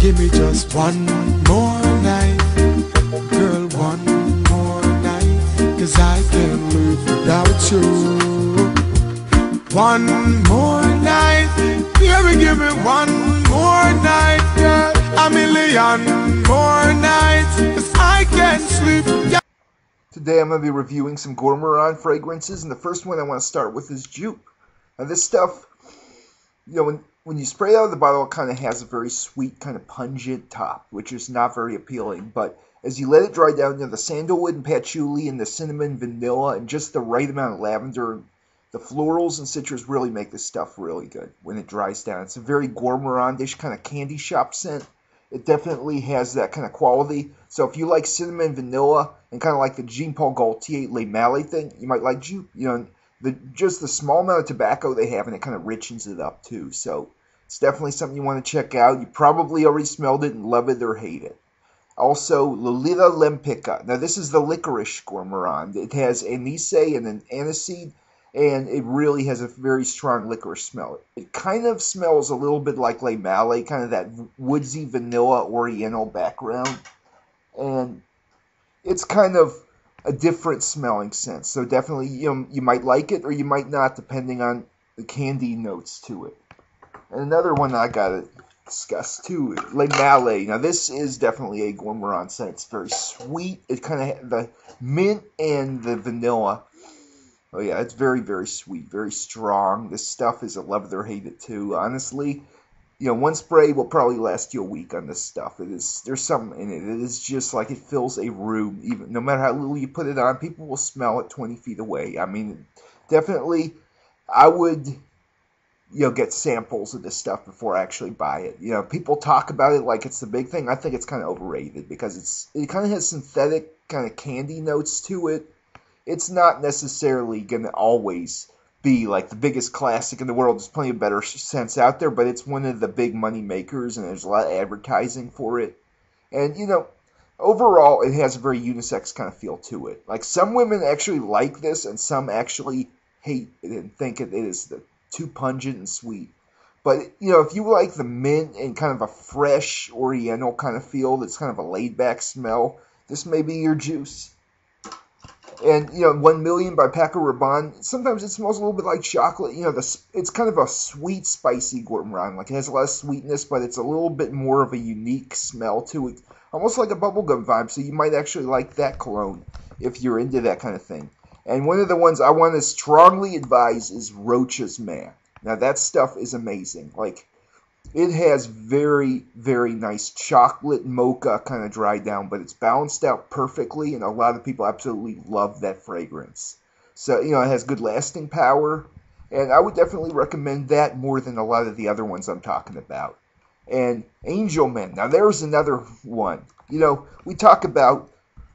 Give me just one more night, girl, one more night, 'cause I can't live without you. One more night, baby, give me one more night, girl, a million more nights, 'cause I can't sleep. Today I'm going to be reviewing some Gormorand fragrances, and the first one I want to start with is Jupe. Now this stuff, when you spray it out of the bottle, it kind of has a very sweet, kind of pungent top, which is not very appealing. But as you let it dry down, the sandalwood and patchouli and the cinnamon, vanilla, and just the right amount of lavender, the florals and citrus really make this stuff really good when it dries down. It's a very Gormorandish kind of candy shop scent. It definitely has that kind of quality. So if you like cinnamon, vanilla, and kind of like the Jean Paul Gaultier Le Mallet thing, you might like Jupe. Just the small amount of tobacco they have, and it kind of richens it up too. So it's definitely something you want to check out. You probably already smelled it and love it or hate it. Also, Lolita Lempica. Now this is the licorice Gormorand. It has anise and an aniseed, and it really has a very strong licorice smell. It kind of smells a little bit like Le Mallet, kind of that woodsy vanilla oriental background. And it's kind of a different smelling scent. So definitely you might like it or you might not, depending on the candy notes to it. And another one I gotta discuss too, Le Mallet. Now this is definitely a Gormorand scent. It's very sweet. It kind of the mint and the vanilla. Oh yeah, it's very, very sweet, very strong. This stuff is a love it or hate it too. Honestly, one spray will probably last you a week on this stuff. There's something in it. It is just like it fills a room. Even no matter how little you put it on, people will smell it 20 feet away. I mean, definitely, I would get samples of this stuff before I actually buy it. People talk about it like it's the big thing. I think it's kind of overrated because it kind of has synthetic kind of candy notes to it. It's not necessarily going to always be like the biggest classic in the world. There's plenty of better scents out there, but it's one of the big money makers, and there's a lot of advertising for it. And, overall, it has a very unisex kind of feel to it. Like, some women actually like this, and some actually hate it and think it is too pungent and sweet. But, if you like the mint and kind of a fresh oriental kind of feel, that's kind of a laid-back smell, this may be your juice. And, 1 Million by Paco Rabanne, sometimes it smells a little bit like chocolate. It's kind of a sweet, spicy Gormorand. Like, it has a lot of sweetness, but it's a little bit more of a unique smell to it. Almost like a bubblegum vibe, so you might actually like that cologne if you're into that kind of thing. And one of the ones I want to strongly advise is Rocha's Man. Now, that stuff is amazing. Like, it has very, very nice chocolate mocha kind of dry down, but it's balanced out perfectly, and a lot of people absolutely love that fragrance. So, it has good lasting power, and I would definitely recommend that more than a lot of the other ones I'm talking about. And Angel Men. Now, there's another one. We talk about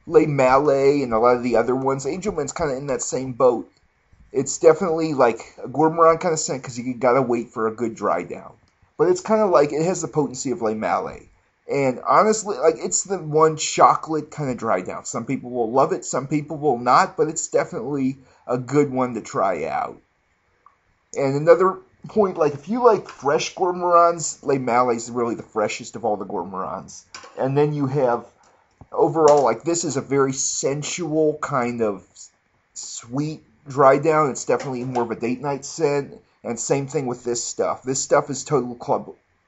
Le Mallet and a lot of the other ones. Angel Men's kind of in that same boat. It's definitely like a Gormorand kind of scent because you gotta wait for a good dry down. But it's kind of like, it has the potency of Le Mallet. And honestly, like, it's the one chocolate kind of dry down. Some people will love it, some people will not, but it's definitely a good one to try out. And another point, like, if you like fresh Gormorands, Le Mallet is really the freshest of all the Gormorands. And then you have, overall, like, this is a very sensual kind of sweet dry down. It's definitely more of a date night scent. And same thing with this stuff. This stuff is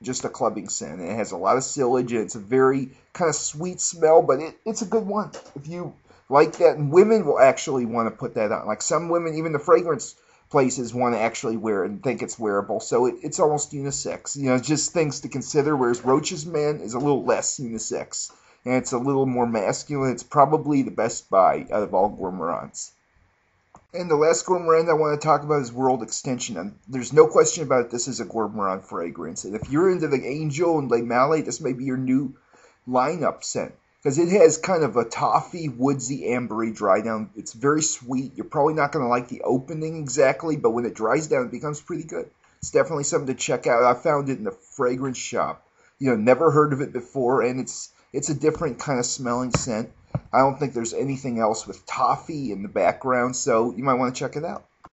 just a clubbing scent. And it has a lot of sillage, and it's a very kind of sweet smell, but it's a good one. If you like that, and women will actually want to put that on. Like, some women, even the fragrance places, want to actually wear it and think it's wearable. So it's almost unisex. Just things to consider, whereas Rocha's Man is a little less unisex. And it's a little more masculine. It's probably the best buy out of all Gormorands. And the last Gormorand I want to talk about is World Extension. And there's no question about it, this is a Gormorand fragrance. And if you're into the Angel and Le Mallet, this may be your new lineup scent. Because it has kind of a toffee, woodsy, ambery dry down. It's very sweet. You're probably not going to like the opening exactly, but when it dries down, it becomes pretty good. It's definitely something to check out. I found it in the fragrance shop. Never heard of it before, and it's a different kind of smelling scent. I don't think there's anything else with toffee in the background, so you might want to check it out.